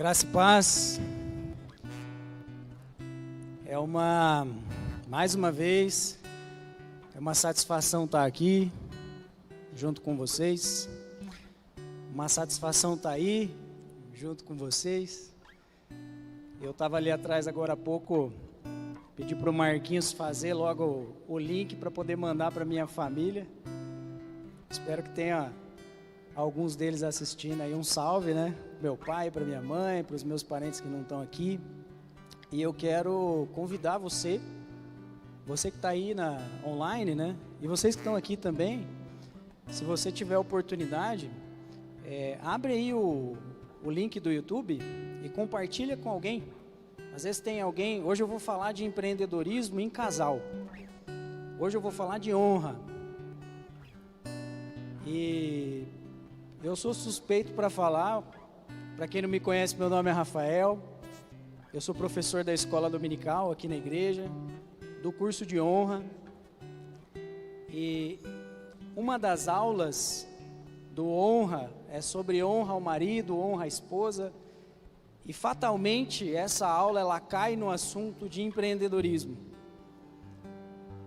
Graça e paz. Mais uma vez, é uma satisfação estar aqui, junto com vocês. Uma satisfação estar aí, junto com vocês. Eu estava ali atrás agora há pouco, pedi para o Marquinhos fazer logo o link para poder mandar para minha família. Espero que tenha alguns deles assistindo aí. Um salve, né? Meu pai, para minha mãe, para os meus parentes que não estão aqui. E eu quero convidar você que está aí online, né? E vocês que estão aqui também, se você tiver oportunidade, abre aí o link do YouTube e compartilha com alguém. Às vezes tem alguém. Hoje eu vou falar de empreendedorismo em casal. Hoje eu vou falar de honra. E eu sou suspeito para falar. Para quem não me conhece, meu nome é Rafael. Eu sou professor da escola dominical aqui na igreja, do curso de honra. E uma das aulas do honra é sobre honra ao marido, honra à esposa. E fatalmente essa aula ela cai no assunto de empreendedorismo.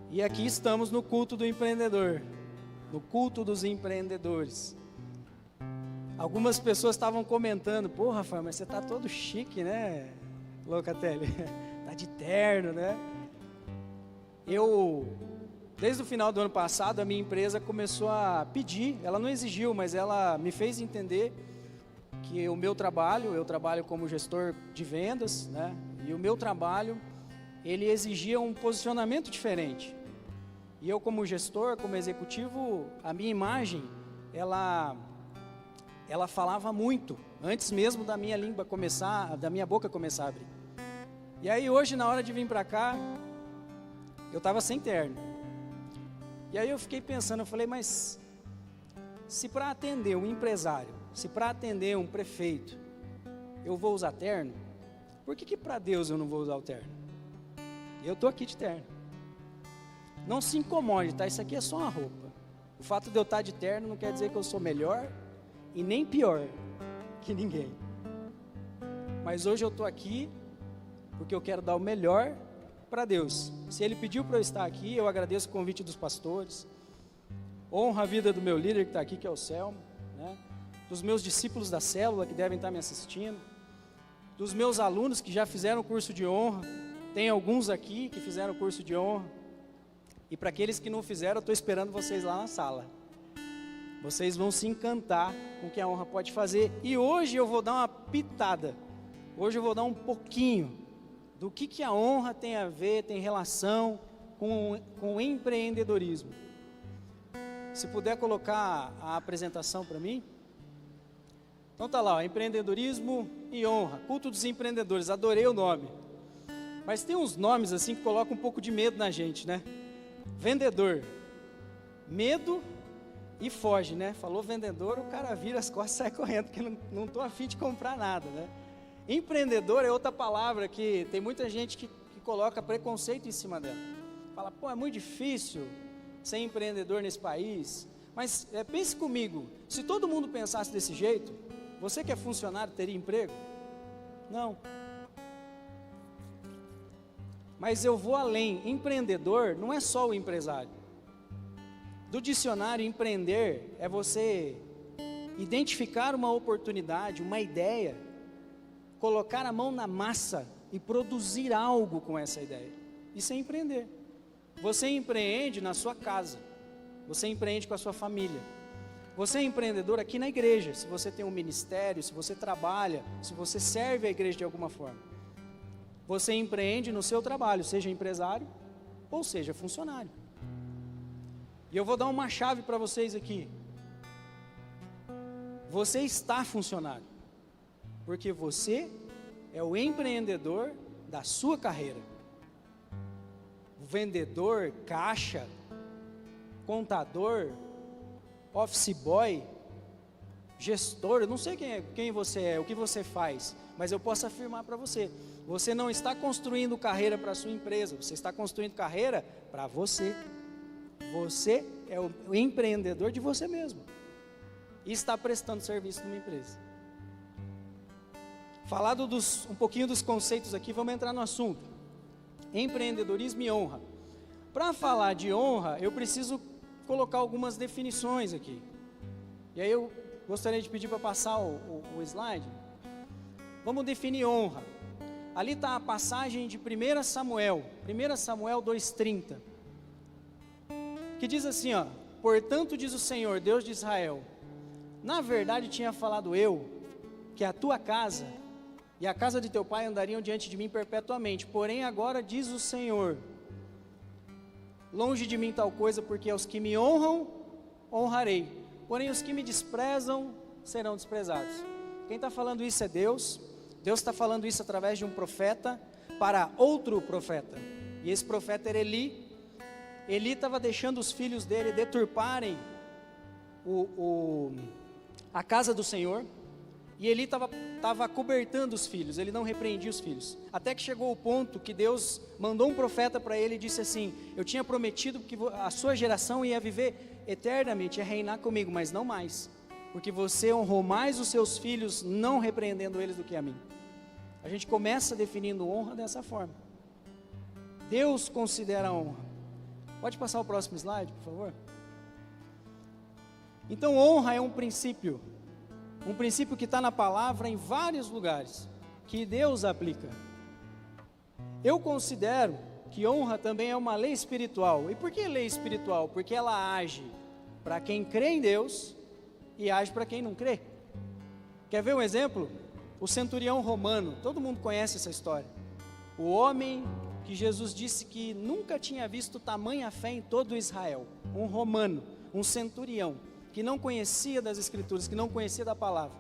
E aqui estamos no culto do empreendedor, no culto dos empreendedores. Algumas pessoas estavam comentando: pô, Rafael, mas você está todo chique, né, Locatelli? Está de terno, né? Desde o final do ano passado, a minha empresa começou a pedir, ela não exigiu, mas ela me fez entender que o meu trabalho, eu trabalho como gestor de vendas, né? E o meu trabalho, ele exigia um posicionamento diferente. E eu como gestor, como executivo, a minha imagem, ela falava muito, antes mesmo da minha língua começar, da minha boca começar a abrir. E aí hoje, na hora de vir para cá, eu estava sem terno. E aí eu fiquei pensando, eu falei, mas se para atender um empresário, se para atender um prefeito, eu vou usar terno, por que para Deus eu não vou usar o terno? Eu estou aqui de terno. Não se incomode, tá? Isso aqui é só uma roupa. O fato de eu estar de terno não quer dizer que eu sou melhor e nem pior que ninguém. Mas hoje eu estou aqui porque eu quero dar o melhor para Deus. Se Ele pediu para eu estar aqui, eu agradeço o convite dos pastores. Honra a vida do meu líder que está aqui, que é o Selmo, né? Dos meus discípulos da célula que devem estar me assistindo, dos meus alunos que já fizeram o curso de honra. Tem alguns aqui que fizeram o curso de honra. E para aqueles que não fizeram, eu estou esperando vocês lá na sala. Vocês vão se encantar com o que a honra pode fazer. E hoje eu vou dar uma pitada. Hoje eu vou dar um pouquinho do que a honra tem a ver, tem relação com o empreendedorismo. Se puder colocar a apresentação para mim. Então tá lá, ó, empreendedorismo e honra. Culto dos empreendedores, adorei o nome. Mas tem uns nomes assim que colocam um pouco de medo na gente, né? Vendedor. Medo e foge, né? Falou vendedor, o cara vira as costas e sai correndo, porque não estou a fim de comprar nada, né? Empreendedor é outra palavra que tem muita gente que coloca preconceito em cima dela. Fala, pô, é muito difícil ser empreendedor nesse país. Mas pense comigo, se todo mundo pensasse desse jeito, você que é funcionário teria emprego? Não. Mas eu vou além, empreendedor não é só o empresário. Do dicionário, empreender é você identificar uma oportunidade, uma ideia, colocar a mão na massa e produzir algo com essa ideia. Isso é empreender. Você empreende na sua casa, você empreende com a sua família. Você é empreendedor aqui na igreja, se você tem um ministério, se você trabalha, se você serve a igreja de alguma forma. Você empreende no seu trabalho, seja empresário ou seja funcionário. E eu vou dar uma chave para vocês aqui. Você está funcionário, porque você é o empreendedor da sua carreira. O vendedor, caixa, contador, office boy, gestor, eu não sei quem você é, o que você faz, mas eu posso afirmar para você, você não está construindo carreira para a sua empresa, você está construindo carreira para você. Você é o empreendedor de você mesmo e está prestando serviço numa empresa. falado um pouquinho dos conceitos aqui, vamos entrar no assunto. Empreendedorismo e honra. Para falar de honra, eu preciso colocar algumas definições aqui. E aí eu gostaria de pedir para passar o slide. Vamos definir honra. Ali está a passagem de 1 Samuel 2,30, que diz assim, ó: portanto diz o Senhor, Deus de Israel, na verdade tinha falado eu, que a tua casa e a casa de teu pai andariam diante de mim perpetuamente, porém agora diz o Senhor, longe de mim tal coisa, porque aos que me honram, honrarei, porém os que me desprezam, serão desprezados. Quem está falando isso é Deus. Deus está falando isso através de um profeta para outro profeta, e esse profeta era Eli. Eli estava deixando os filhos dele deturparem a casa do Senhor, e Eli estava cobertando os filhos, ele não repreendia os filhos, até que chegou o ponto que Deus mandou um profeta para ele e disse assim: eu tinha prometido que a sua geração ia viver eternamente, ia reinar comigo, mas não mais, porque você honrou mais os seus filhos não repreendendo eles do que a mim. A gente começa definindo honra dessa forma. Deus considera a honra. Pode passar o próximo slide, por favor? Então, honra é um princípio que está na palavra em vários lugares, que Deus aplica. Eu considero que honra também é uma lei espiritual. E por que lei espiritual? Porque ela age para quem crê em Deus e age para quem não crê. Quer ver um exemplo? O centurião romano, todo mundo conhece essa história. O homem que Jesus disse que nunca tinha visto tamanha fé em todo Israel. Um romano, um centurião, que não conhecia das Escrituras, que não conhecia da palavra,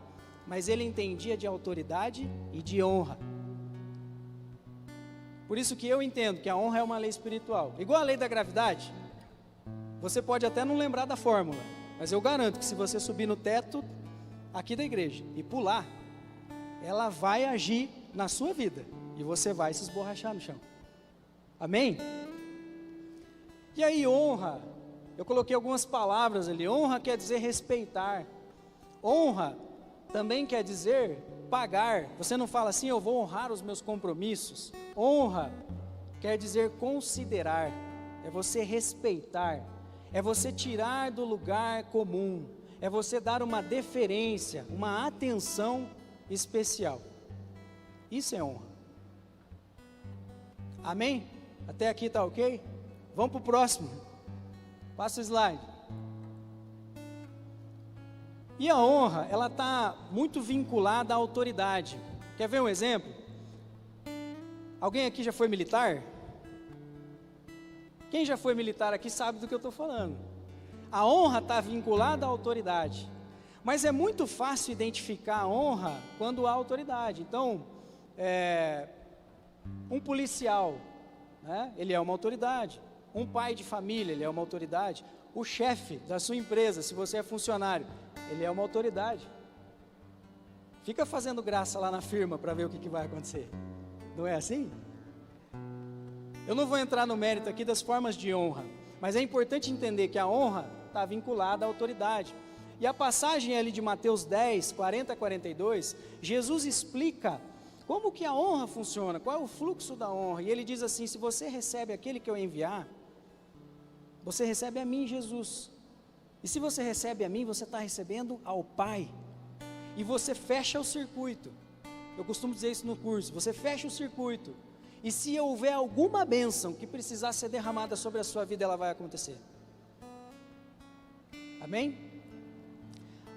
mas ele entendia de autoridade e de honra. Por isso que eu entendo que a honra é uma lei espiritual, igual a lei da gravidade. Você pode até não lembrar da fórmula, mas eu garanto que se você subir no teto aqui da igreja e pular, ela vai agir na sua vida, e você vai se esborrachar no chão. Amém? E aí honra, eu coloquei algumas palavras ali. Honra quer dizer respeitar. Honra também quer dizer pagar. Você não fala assim: eu vou honrar os meus compromissos. Honra quer dizer considerar. É você respeitar. É você tirar do lugar comum. É você dar uma deferência, uma atenção especial. Isso é honra. Amém? Até aqui está ok? Vamos para o próximo. Passa o slide. E a honra, ela está muito vinculada à autoridade. Quer ver um exemplo? Alguém aqui já foi militar? Quem já foi militar aqui sabe do que eu estou falando. A honra está vinculada à autoridade. Mas é muito fácil identificar a honra quando há autoridade. Então, um policial, né, ele é uma autoridade. Um pai de família, ele é uma autoridade. O chefe da sua empresa, se você é funcionário, ele é uma autoridade. Fica fazendo graça lá na firma para ver o que vai acontecer. Não é assim? Eu não vou entrar no mérito aqui das formas de honra, mas é importante entender que a honra está vinculada à autoridade. E a passagem ali de Mateus 10, 40 a 42, Jesus explica como que a honra funciona, qual é o fluxo da honra. E ele diz assim: se você recebe aquele que eu enviar, você recebe a mim, Jesus. E se você recebe a mim, você está recebendo ao Pai. E você fecha o circuito. Eu costumo dizer isso no curso: você fecha o circuito. E se houver alguma bênção que precisar ser derramada sobre a sua vida, ela vai acontecer. Amém?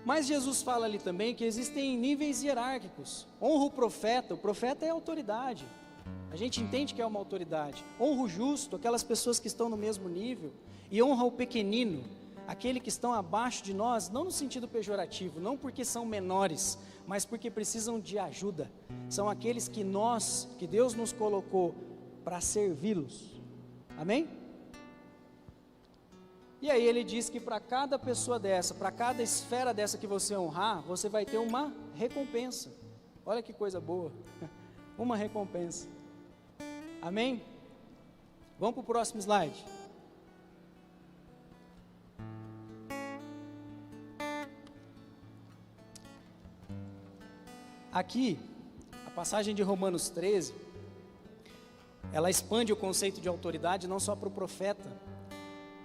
Mas Jesus fala ali também que existem níveis hierárquicos. Honra o profeta é autoridade. A gente entende que é uma autoridade. Honra o justo, aquelas pessoas que estão no mesmo nível. E honra o pequenino, aquele que estão abaixo de nós, não no sentido pejorativo, não porque são menores, mas porque precisam de ajuda. São aqueles que Deus nos colocou para servi-los. Amém? E aí ele diz que para cada pessoa dessa, para cada esfera dessa que você honrar, você vai ter uma recompensa. Olha que coisa boa. Uma recompensa. Amém? Vamos para o próximo slide. Aqui, a passagem de Romanos 13, ela expande o conceito de autoridade não só para o profeta,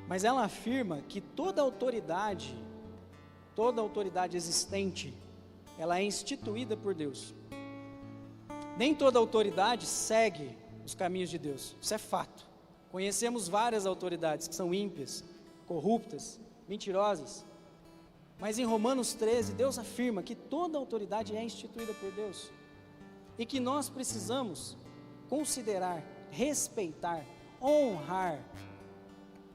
mas ela afirma que toda autoridade existente, ela é instituída por Deus. Nem toda autoridade segue os caminhos de Deus, isso é fato. Conhecemos várias autoridades que são ímpias, corruptas, mentirosas. Mas em Romanos 13, Deus afirma que toda autoridade é instituída por Deus. E que nós precisamos considerar, respeitar, honrar.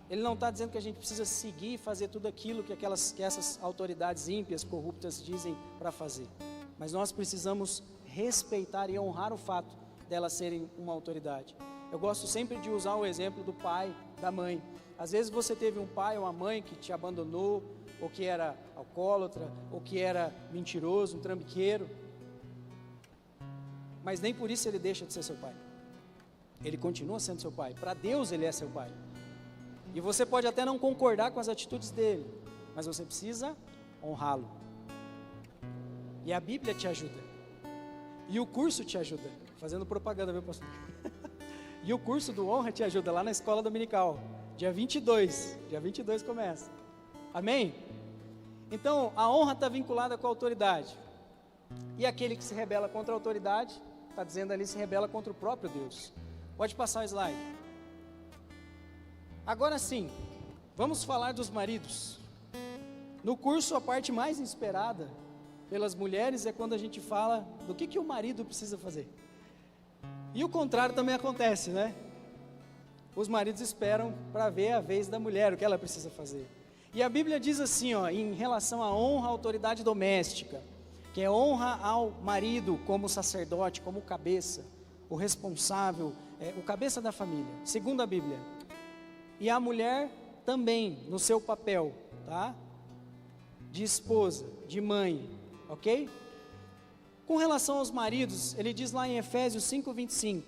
Ele não está dizendo que a gente precisa seguir e fazer tudo aquilo que essas autoridades ímpias, corruptas dizem para fazer. Mas nós precisamos respeitar e honrar o fato delas serem uma autoridade. Eu gosto sempre de usar o exemplo do pai, da mãe. Às vezes você teve um pai ou uma mãe que te abandonou, ou que era alcoólatra, ou que era mentiroso, um trambiqueiro. Mas nem por isso ele deixa de ser seu pai. Ele continua sendo seu pai. Para Deus ele é seu pai. E você pode até não concordar com as atitudes dele, mas você precisa honrá-lo. E a Bíblia te ajuda. E o curso te ajuda. Fazendo propaganda, viu, pastor? E o curso do Honra te ajuda lá na escola dominical. Dia 22 começa. Amém? Então, a honra está vinculada com a autoridade. E aquele que se rebela contra a autoridade, está dizendo ali, se rebela contra o próprio Deus. Pode passar o slide. Agora sim, vamos falar dos maridos. No curso, a parte mais esperada pelas mulheres é quando a gente fala do que o marido precisa fazer. E o contrário também acontece, né? Os maridos esperam para ver a vez da mulher, o que ela precisa fazer. E a Bíblia diz assim, ó, em relação à honra à autoridade doméstica, que é honra ao marido como sacerdote, como cabeça, o responsável, o cabeça da família, segundo a Bíblia. E a mulher também, no seu papel, tá? De esposa, de mãe, ok? Com relação aos maridos, ele diz lá em Efésios 5:25,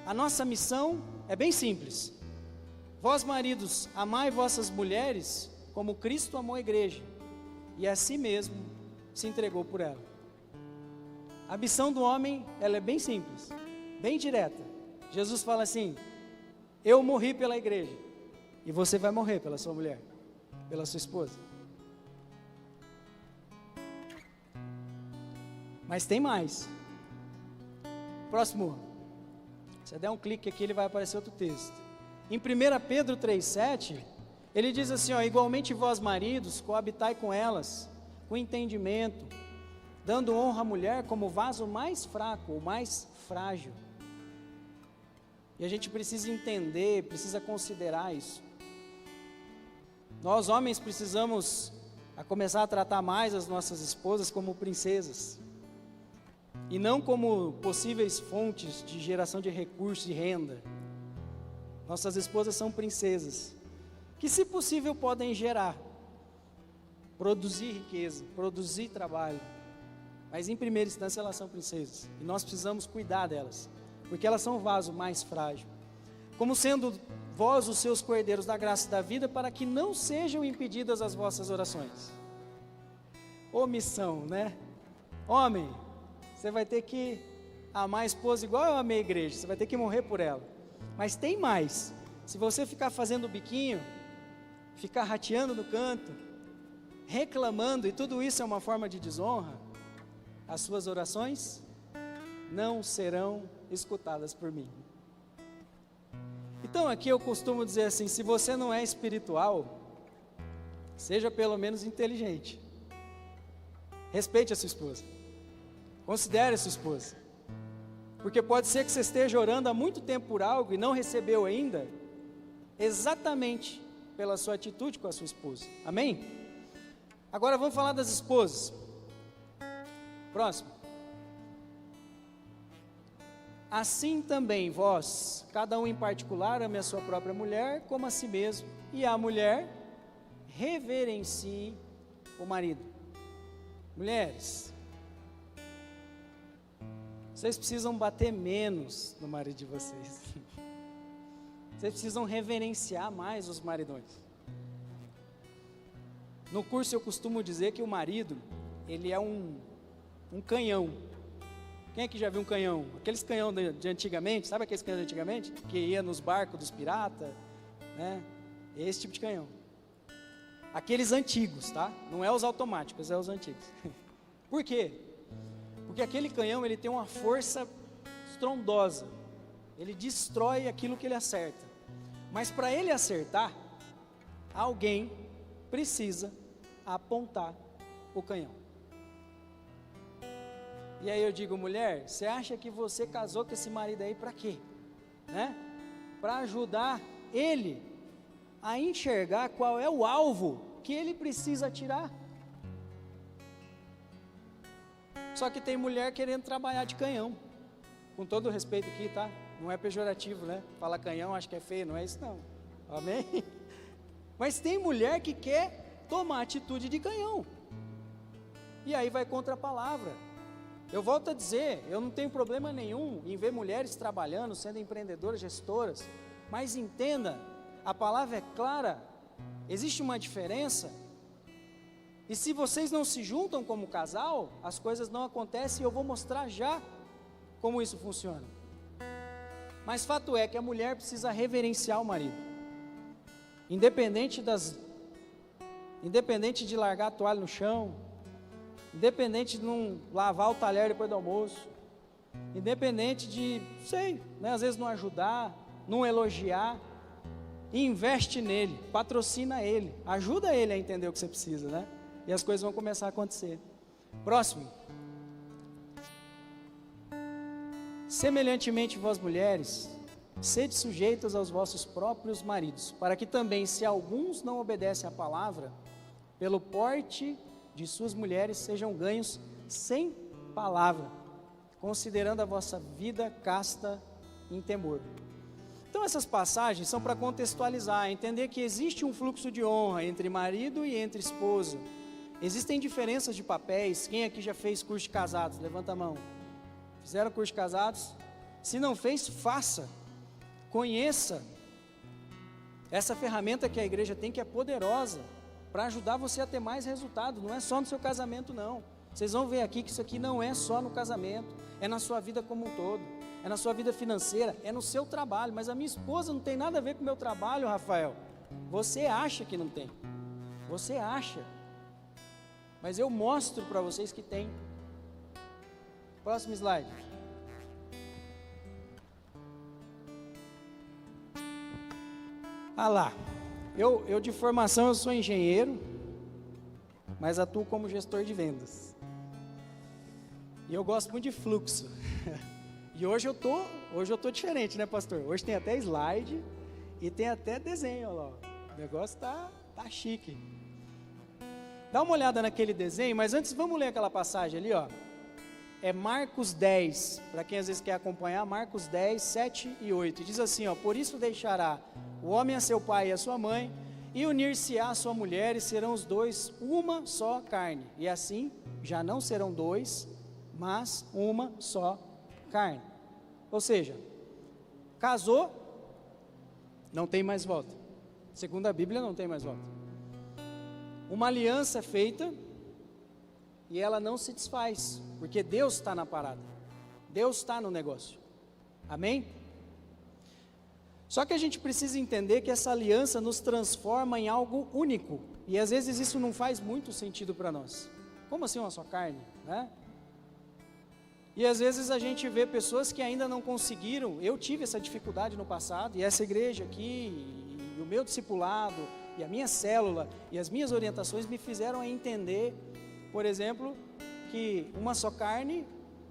a nossa missão é bem simples. Vós maridos, amai vossas mulheres como Cristo amou a igreja, e a si mesmo se entregou por ela. A missão do homem, ela é bem simples, bem direta. Jesus fala assim, eu morri pela igreja, e você vai morrer pela sua mulher, pela sua esposa. Mas tem mais. Próximo. Se você der um clique aqui, ele vai aparecer outro texto. Em 1 Pedro 3,7, ele diz assim, ó, igualmente vós maridos, coabitai com elas, com entendimento, dando honra à mulher como vaso mais fraco, ou mais frágil. E a gente precisa entender, precisa considerar isso. Nós homens precisamos começar a tratar mais as nossas esposas como princesas. E não como possíveis fontes de geração de recursos e renda. Nossas esposas são princesas, que se possível podem gerar, produzir riqueza, produzir trabalho. Mas em primeira instância elas são princesas, e nós precisamos cuidar delas, porque elas são o vaso mais frágil. Como sendo vós os seus cordeiros da graça e da vida, para que não sejam impedidas as vossas orações. Omissão, né? Homem, você vai ter que amar a esposa igual eu amei a igreja, você vai ter que morrer por ela. Mas tem mais, se você ficar fazendo biquinho, ficar rateando no canto, reclamando, e tudo isso é uma forma de desonra, as suas orações não serão escutadas por mim. Então aqui eu costumo dizer assim, se você não é espiritual, seja pelo menos inteligente. Respeite a sua esposa. Considere a sua esposa. Porque pode ser que você esteja orando há muito tempo por algo e não recebeu ainda, exatamente pela sua atitude com a sua esposa. Amém? Agora vamos falar das esposas. Próximo. Assim também vós, cada um em particular, ame a sua própria mulher como a si mesmo, e a mulher reverencie o marido. Mulheres, vocês precisam bater menos no marido de vocês. Vocês precisam reverenciar mais os maridões. No curso eu costumo dizer que o marido, ele é um canhão Quem é que já viu um canhão? Aqueles canhão de antigamente, sabe aqueles canhão de antigamente? Que ia nos barcos dos piratas, né? Esse tipo de canhão. Aqueles antigos, tá? Não é os automáticos, é os antigos. Por quê? Porque aquele canhão, ele tem uma força estrondosa. Ele destrói aquilo que ele acerta. Mas para ele acertar, alguém precisa apontar o canhão. E aí eu digo, mulher, você acha que você casou com esse marido aí para quê? Né? Para ajudar ele a enxergar qual é o alvo que ele precisa atirar. Só que tem mulher querendo trabalhar de canhão. Com todo o respeito aqui, tá? Não é pejorativo, né? Fala canhão, acho que é feio, não é isso não. Amém? Mas tem mulher que quer tomar atitude de canhão. E aí vai contra a palavra. Eu volto a dizer, eu não tenho problema nenhum em ver mulheres trabalhando, sendo empreendedoras, gestoras. Mas entenda, a palavra é clara, existe uma diferença. E se vocês não se juntam como casal, as coisas não acontecem e eu vou mostrar já como isso funciona. Mas fato é que a mulher precisa reverenciar o marido. Independente de largar a toalha no chão, independente de não lavar o talher depois do almoço, independente de, né, às vezes não ajudar, não elogiar, investe nele, patrocina ele, ajuda ele a entender o que você precisa, né? E as coisas vão começar a acontecer. Próximo. Semelhantemente vós mulheres, sede sujeitas aos vossos próprios maridos, para que também, se alguns não obedecem à palavra, pelo porte de suas mulheres sejam ganhos sem palavra, considerando a vossa vida casta em temor. Então essas passagens são para contextualizar, entender que existe um fluxo de honra entre marido e entre esposa. Existem diferenças de papéis. Quem aqui já fez curso de casados? Levanta a mão. Fizeram curso de casados? Se não fez, faça. Conheça essa ferramenta que a igreja tem, que é poderosa, para ajudar você a ter mais resultado. Não é só no seu casamento não. Vocês vão ver aqui que isso aqui não é só no casamento, é na sua vida como um todo, é na sua vida financeira, é no seu trabalho. Mas a minha esposa não tem nada a ver com o meu trabalho, Rafael. Você acha que não tem, você acha, mas eu mostro para vocês que tem. Próximo slide. Ah lá, eu de formação eu sou engenheiro, mas atuo como gestor de vendas. E eu gosto muito de fluxo. E hoje eu tô diferente, né, pastor? Hoje tem até slide e tem até desenho, ó lá. O negócio tá chique. Dá uma olhada naquele desenho, mas antes vamos ler aquela passagem ali, ó. É Marcos 10, para quem às vezes quer acompanhar, Marcos 10, 7 e 8. Diz assim, ó: por isso deixará o homem a seu pai e a sua mãe, e unir-se-á a sua mulher, e serão os dois uma só carne. E assim, já não serão dois, mas uma só carne. Ou seja, casou, não tem mais volta. Segundo a Bíblia, não tem mais volta. Uma aliança é feita e ela não se desfaz, porque Deus está na parada, Deus está no negócio. Amém? Só que a gente precisa entender que essa aliança nos transforma em algo único, e às vezes isso não faz muito sentido para nós. Como assim uma só carne, né? E às vezes a gente vê pessoas que ainda não conseguiram. Eu tive essa dificuldade no passado, e essa igreja aqui, e o meu discipulado, e a minha célula, e as minhas orientações me fizeram a entender, por exemplo, que uma só carne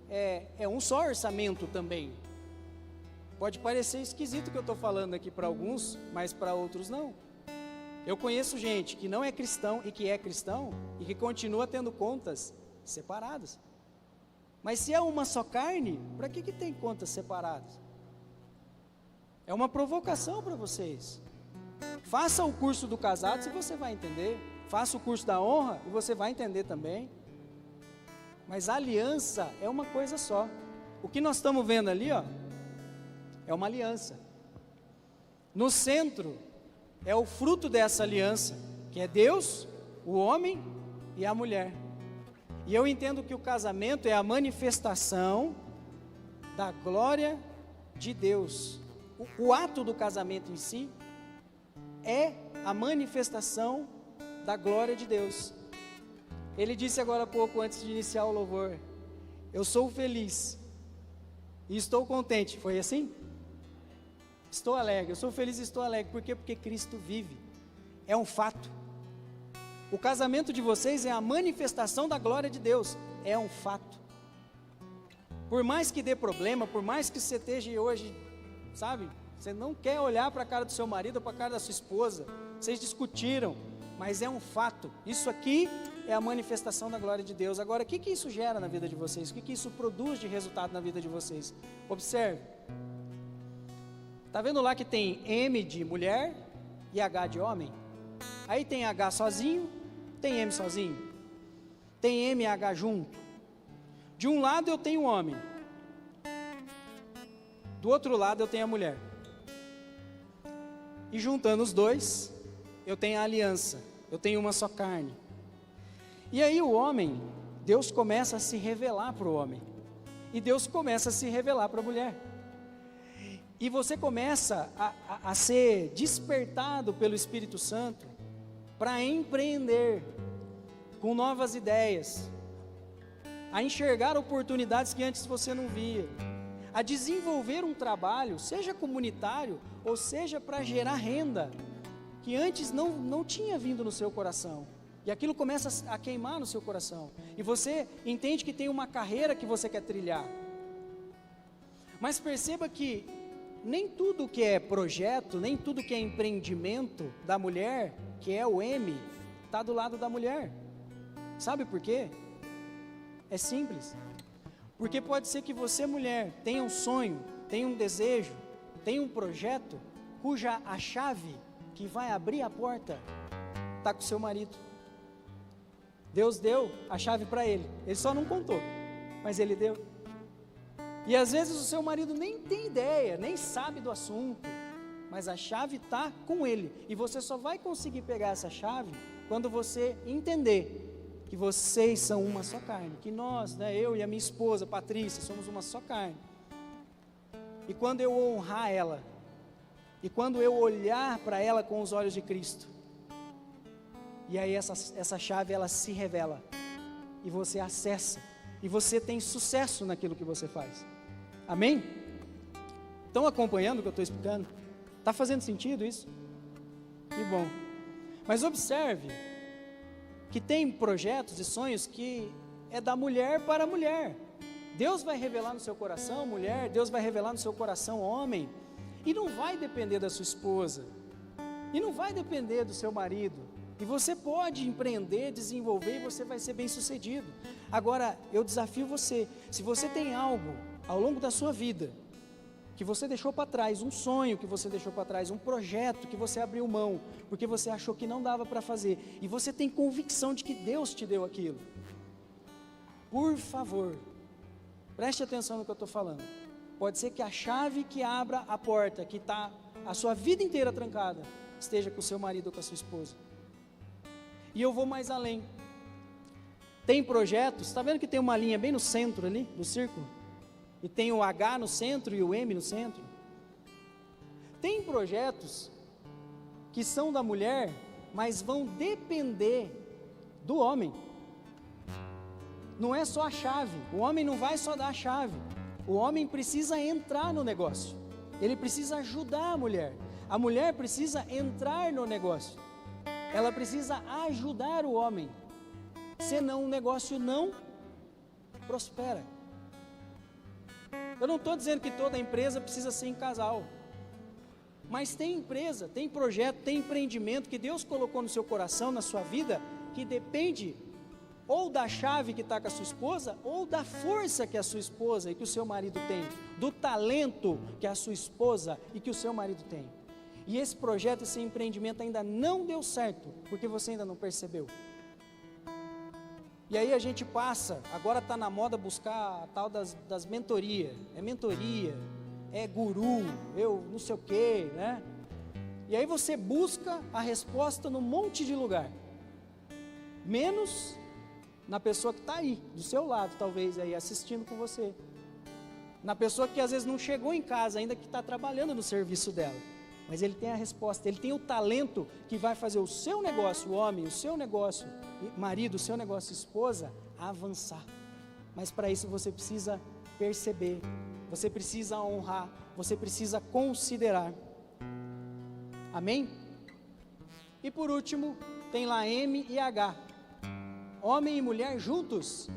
é um só orçamento também. Pode parecer esquisito o que eu estou falando aqui para alguns, mas para outros não. Eu conheço gente que não é cristão e que é cristão e que continua tendo contas separadas. Mas se é uma só carne, para que tem contas separadas? É uma provocação para vocês. Faça o curso do casado e você vai entender. Faça o curso da honra e você vai entender também. Mas a aliança é uma coisa só. O que nós estamos vendo ali, ó, é uma aliança. No centro é o fruto dessa aliança, que é Deus, o homem e a mulher. E eu entendo que o casamento é a manifestação da glória de Deus. O ato do casamento em si é a manifestação da glória de Deus. Ele disse agora há pouco, antes de iniciar o louvor: eu sou feliz e estou contente. Foi assim? Estou alegre, eu sou feliz e estou alegre. Por quê? Porque Cristo vive. É um fato. O casamento de vocês é a manifestação da glória de Deus. É um fato. Por mais que dê problema, por mais que você esteja hoje, sabe, você não quer olhar para a cara do seu marido ou para a cara da sua esposa, vocês discutiram, mas é um fato. Isso aqui é a manifestação da glória de Deus. Agora, o que isso gera na vida de vocês? O que isso produz de resultado na vida de vocês? Observe. Está vendo lá que tem M de mulher e H de homem? Aí tem H sozinho, tem M sozinho, tem M e H junto. De um lado eu tenho o homem, do outro lado eu tenho a mulher. E juntando os dois, eu tenho a aliança, eu tenho uma só carne. E aí o homem, Deus começa a se revelar para o homem, e Deus começa a se revelar para a mulher. E você começa a ser despertado pelo Espírito Santo para empreender com novas ideias, a enxergar oportunidades que antes você não via, a desenvolver um trabalho, seja comunitário ou seja para gerar renda, que antes não tinha vindo no seu coração. E aquilo começa a queimar no seu coração. E você entende que tem uma carreira que você quer trilhar. Mas perceba que nem tudo que é projeto, nem tudo que é empreendimento da mulher, que é o M, está do lado da mulher. Sabe por quê? É simples. Porque pode ser que você, mulher, tenha um sonho, tenha um desejo, tenha um projeto, cuja a chave que vai abrir a porta está com o seu marido. Deus deu a chave para ele só não contou, mas ele deu. E às vezes o seu marido nem tem ideia, nem sabe do assunto, mas a chave está com ele, e você só vai conseguir pegar essa chave quando você entender que vocês são uma só carne, que nós, eu e a minha esposa Patrícia, somos uma só carne. E quando eu honrar ela, e quando eu olhar para ela com os olhos de Cristo, e aí essa chave ela se revela, e você acessa, e você tem sucesso naquilo que você faz. Amém? Estão acompanhando o que eu estou explicando? Está fazendo sentido isso? Que bom. Mas observe que tem projetos e sonhos que é da mulher para a mulher. Deus vai revelar no seu coração, mulher, Deus vai revelar no seu coração, homem, e não vai depender da sua esposa, e não vai depender do seu marido, e você pode empreender, desenvolver, e você vai ser bem sucedido. Agora, eu desafio você, se você tem algo ao longo da sua vida, que você deixou para trás, um sonho que você deixou para trás, um projeto que você abriu mão, porque você achou que não dava para fazer, e você tem convicção de que Deus te deu aquilo, por favor, preste atenção no que eu estou falando. Pode ser que a chave que abra a porta, que está a sua vida inteira trancada, esteja com o seu marido ou com a sua esposa. E eu vou mais além. Tem projetos, está vendo que tem uma linha bem no centro ali, no círculo? E tem o H no centro e o M no centro. Tem projetos que são da mulher, mas vão depender do homem. Não é só a chave, o homem não vai só dar a chave. O homem precisa entrar no negócio, ele precisa ajudar a mulher precisa entrar no negócio, ela precisa ajudar o homem, senão o negócio não prospera. Eu não estou dizendo que toda empresa precisa ser em casal, mas tem empresa, tem projeto, tem empreendimento que Deus colocou no seu coração, na sua vida, que depende ou da chave que está com a sua esposa, ou da força que a sua esposa e que o seu marido tem, do talento que a sua esposa e que o seu marido tem. E esse projeto, esse empreendimento ainda não deu certo, porque você ainda não percebeu. E aí a gente passa, agora está na moda buscar a tal das mentorias, é guru, eu não sei o quê, né? E aí você busca a resposta num monte de lugar, menos na pessoa que está aí, do seu lado, talvez aí assistindo com você. na pessoa que às vezes não chegou em casa ainda, que está trabalhando no serviço dela. Mas ele tem a resposta, ele tem o talento que vai fazer o seu negócio, homem, o seu negócio, marido, o seu negócio, esposa, avançar. Mas para isso você precisa perceber, você precisa honrar, você precisa considerar. Amém? E por último, tem lá M e H. Homem e mulher juntos,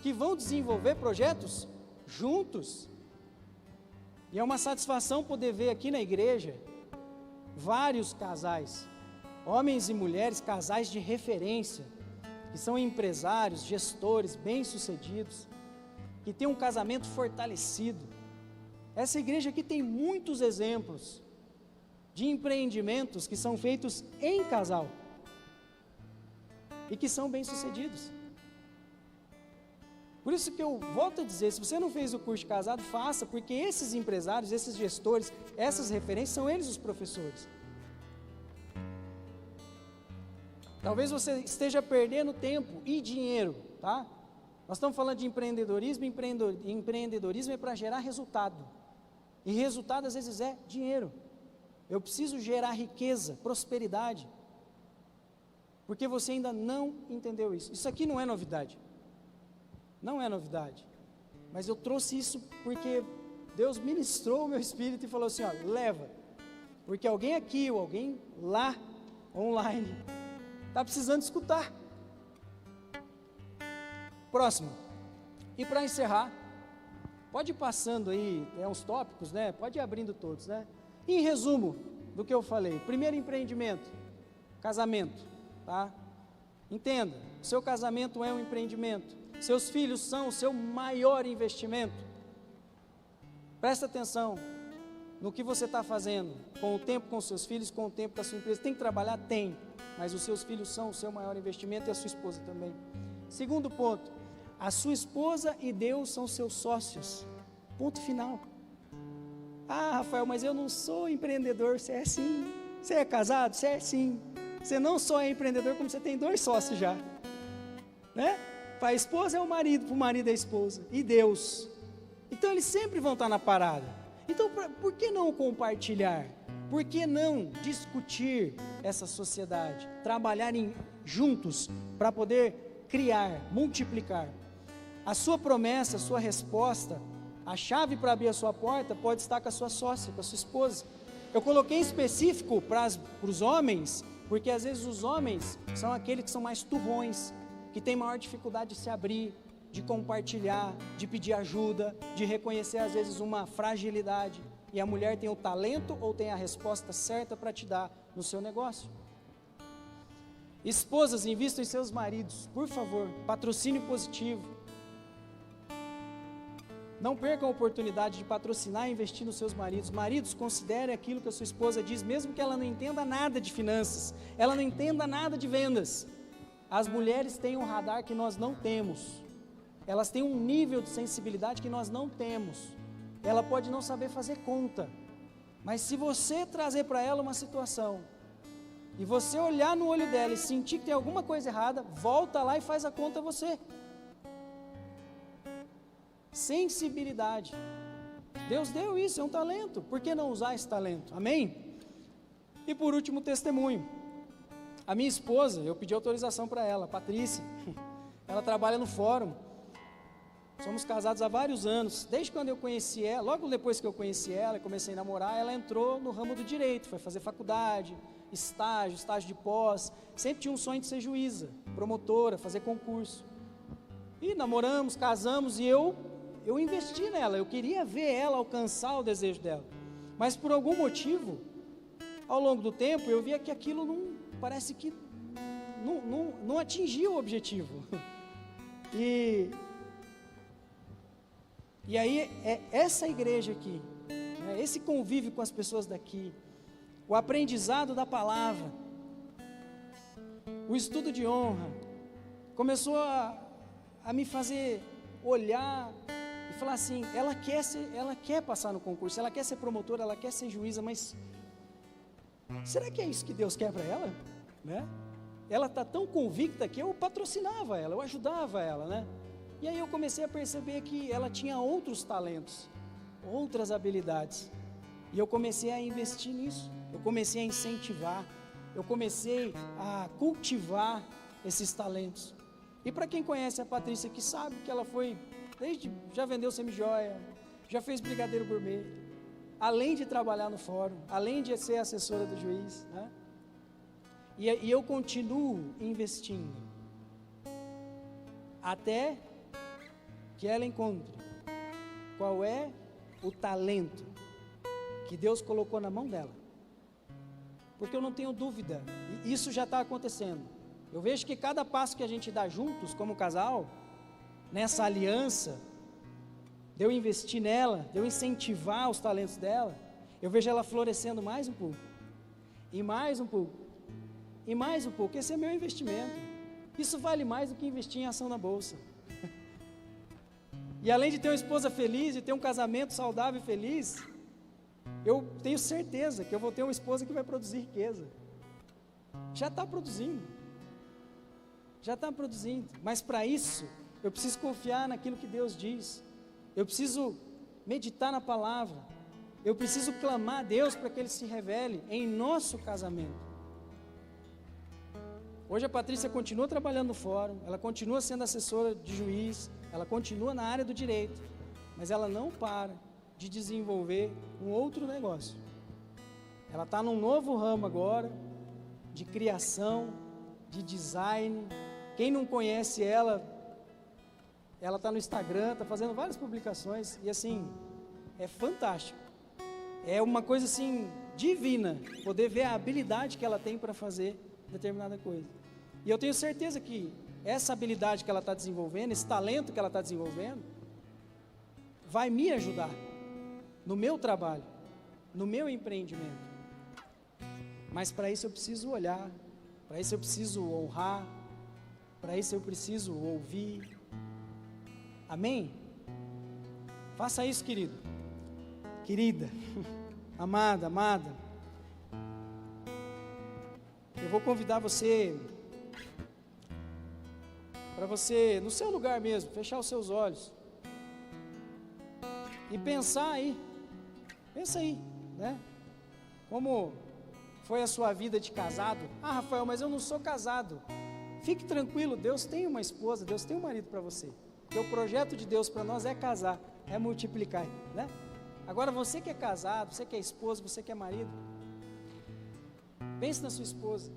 que vão desenvolver projetos juntos. E é uma satisfação poder ver aqui na igreja vários casais, homens e mulheres, casais de referência, que são empresários, gestores, bem-sucedidos, que têm um casamento fortalecido. Essa igreja aqui tem muitos exemplos de empreendimentos que são feitos em casal e que são bem-sucedidos. Por isso que eu volto a dizer, se você não fez o curso de casado, faça, porque esses empresários, esses gestores, essas referências, são eles os professores. Talvez você esteja perdendo tempo e dinheiro, tá? Nós estamos falando de empreendedorismo, empreendedorismo é para gerar resultado, e resultado às vezes é dinheiro. Eu preciso gerar riqueza, prosperidade, porque você ainda não entendeu isso. Isso aqui não é novidade. Não é novidade, mas eu trouxe isso porque Deus ministrou o meu espírito e falou assim, ó, leva, porque alguém aqui ou alguém lá, online, está precisando escutar. Próximo, e para encerrar, pode ir passando aí, uns tópicos, né, pode ir abrindo todos, né, em resumo do que eu falei. Primeiro empreendimento, casamento, tá, entenda, seu casamento é um empreendimento. Seus filhos são o seu maior investimento. Presta atenção no que você está fazendo, com o tempo com seus filhos, com o tempo da sua empresa. Tem que trabalhar? Tem, mas os seus filhos são o seu maior investimento e a sua esposa também. Segundo ponto, a sua esposa e Deus são seus sócios. Ponto final. Ah, Rafael, mas eu não sou empreendedor. Você é sim. Você é casado? Você é sim. Você não só é empreendedor, como você tem 2 sócios já, né? Para a esposa é o marido, para o marido é a esposa, e Deus. Então eles sempre vão estar na parada. Então por que não compartilhar? Por que não discutir essa sociedade? Trabalhar juntos para poder criar, multiplicar. A sua promessa, a sua resposta, a chave para abrir a sua porta pode estar com a sua sócia, com a sua esposa. Eu coloquei em específico para os homens, porque às vezes os homens são aqueles que são mais turrões, que tem maior dificuldade de se abrir, de compartilhar, de pedir ajuda, de reconhecer às vezes uma fragilidade, e a mulher tem o talento ou tem a resposta certa para te dar no seu negócio. Esposas, invistam em seus maridos, por favor, patrocínio positivo. Não percam a oportunidade de patrocinar e investir nos seus maridos. Maridos, considere aquilo que a sua esposa diz, mesmo que ela não entenda nada de finanças, ela não entenda nada de vendas. As mulheres têm um radar que nós não temos, elas têm um nível de sensibilidade que nós não temos. Ela pode não saber fazer conta, mas se você trazer para ela uma situação, e você olhar no olho dela e sentir que tem alguma coisa errada, volta lá e faz a conta você. Sensibilidade, Deus deu isso, é um talento, por que não usar esse talento? Amém? E por último, testemunho. A minha esposa, eu pedi autorização para ela, Patrícia, ela trabalha no fórum, somos casados há vários anos, desde quando eu conheci ela, logo depois que eu conheci ela, comecei a namorar, ela entrou no ramo do direito, foi fazer faculdade, estágio de pós, sempre tinha um sonho de ser juíza, promotora, fazer concurso, e namoramos, casamos, e eu investi nela, eu queria ver ela alcançar o desejo dela, mas por algum motivo, ao longo do tempo, eu via que aquilo parece que não atingia o objetivo, e aí é essa igreja aqui, né, esse convívio com as pessoas daqui, o aprendizado da palavra, o estudo de honra, começou a me fazer olhar e falar assim, ela quer passar no concurso, ela quer ser promotora, ela quer ser juíza, mas será que é isso que Deus quer para ela? Né? Ela está tão convicta que eu patrocinava ela, eu ajudava ela, né? E aí eu comecei a perceber que ela tinha outros talentos, outras habilidades. E eu comecei a investir nisso, eu comecei a incentivar, eu comecei a cultivar esses talentos. E para quem conhece a Patrícia que sabe que ela foi, já vendeu semijoia, já fez brigadeiro gourmet, além de trabalhar no fórum, além de ser assessora do juiz, né? E eu continuo investindo, até que ela encontre qual é o talento que Deus colocou na mão dela. Porque eu não tenho dúvida, e isso já está acontecendo. Eu vejo que cada passo que a gente dá juntos, como casal, nessa aliança, de eu investir nela, de eu incentivar os talentos dela, eu vejo ela florescendo mais um pouco, e mais um pouco, e mais um pouco. Esse é meu investimento. Isso vale mais do que investir em ação na bolsa. E além de ter uma esposa feliz, de ter um casamento saudável e feliz, eu tenho certeza que eu vou ter uma esposa que vai produzir riqueza. Já está produzindo. Mas para isso, eu preciso confiar naquilo que Deus diz. Eu preciso meditar na palavra. Eu preciso clamar a Deus para que Ele se revele em nosso casamento. Hoje a Patrícia continua trabalhando no fórum, ela continua sendo assessora de juiz, ela continua na área do direito, mas ela não para de desenvolver um outro negócio. Ela está num novo ramo agora, de criação, de design. Quem não conhece ela está no Instagram, está fazendo várias publicações, e assim, é fantástico. É uma coisa assim, divina, poder ver a habilidade que ela tem para fazer determinada coisa. E eu tenho certeza que essa habilidade que ela está desenvolvendo, esse talento que ela está desenvolvendo, vai me ajudar no meu trabalho, no meu empreendimento. Mas para isso eu preciso olhar, para isso eu preciso honrar, para isso eu preciso ouvir. Amém? Faça isso, querido, querida, amada. Eu vou convidar você, para você, no seu lugar mesmo, fechar os seus olhos e pensa aí, né? Como foi a sua vida de casado? Ah, Rafael, mas eu não sou casado. Fique tranquilo, Deus tem uma esposa, Deus tem um marido para você. Porque o projeto de Deus para nós é casar, é multiplicar, né? Agora você que é casado, você que é esposa, você que é marido, pense na sua esposa.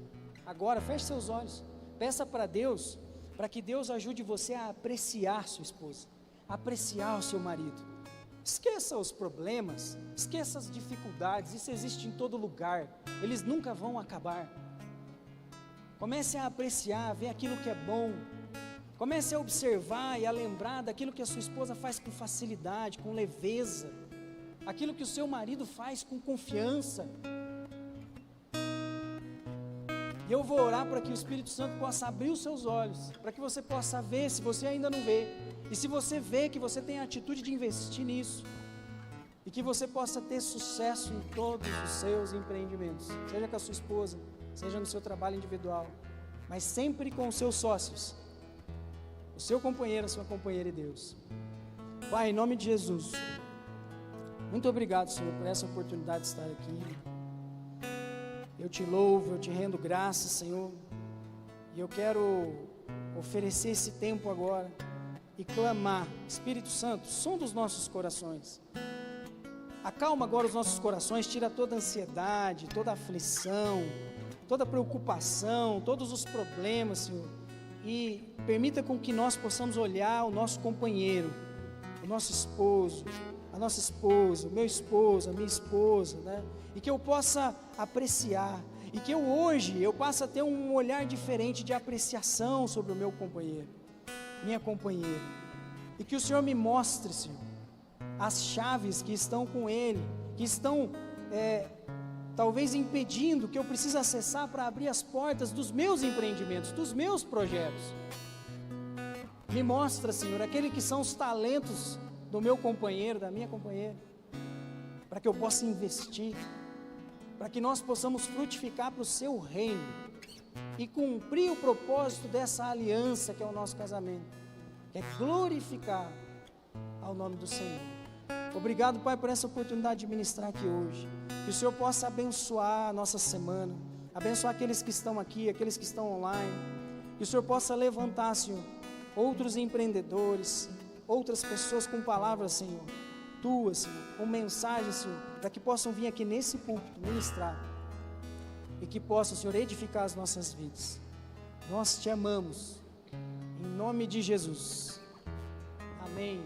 Agora feche seus olhos, peça para Deus, para que Deus ajude você a apreciar sua esposa, apreciar o seu marido. Esqueça os problemas, esqueça as dificuldades, isso existe em todo lugar, eles nunca vão acabar. Comece a apreciar, a ver aquilo que é bom, comece a observar e a lembrar daquilo que a sua esposa faz com facilidade, com leveza, aquilo que o seu marido faz com confiança. E eu vou orar para que o Espírito Santo possa abrir os seus olhos, para que você possa ver, se você ainda não vê, e se você vê, que você tem a atitude de investir nisso, e que você possa ter sucesso em todos os seus empreendimentos, seja com a sua esposa, seja no seu trabalho individual, mas sempre com os seus sócios, o seu companheiro, a sua companheira e Deus. Pai, em nome de Jesus, muito obrigado, Senhor, por essa oportunidade de estar aqui. Eu te louvo, eu te rendo graças, Senhor, e eu quero oferecer esse tempo agora e clamar, Espírito Santo, som dos nossos corações, acalma agora os nossos corações, tira toda a ansiedade, toda a aflição, toda a preocupação, todos os problemas, Senhor, e permita com que nós possamos olhar o nosso companheiro, o nosso esposo, a nossa esposa, o meu esposo, a minha esposa, né? E que eu possa apreciar, e que hoje eu passe a ter um olhar diferente de apreciação sobre o meu companheiro, minha companheira, e que o Senhor me mostre, Senhor, as chaves que estão com ele, que estão talvez impedindo, que eu preciso acessar para abrir as portas dos meus empreendimentos, dos meus projetos. Me mostra, Senhor, aqueles que são os talentos do meu companheiro, da minha companheira, para que eu possa investir, para que nós possamos frutificar para o seu reino e cumprir o propósito dessa aliança que é o nosso casamento. quer glorificar ao nome do Senhor. Obrigado, Pai, por essa oportunidade de ministrar aqui hoje. Que o Senhor possa abençoar a nossa semana, abençoar aqueles que estão aqui, aqueles que estão online. Que o Senhor possa levantar, Senhor, outros empreendedores, outras pessoas com palavras, Senhor, tuas, Senhor, com mensagens, Senhor, para que possam vir aqui nesse púlpito ministrar e que possam, Senhor, edificar as nossas vidas. Nós te amamos, em nome de Jesus. Amém.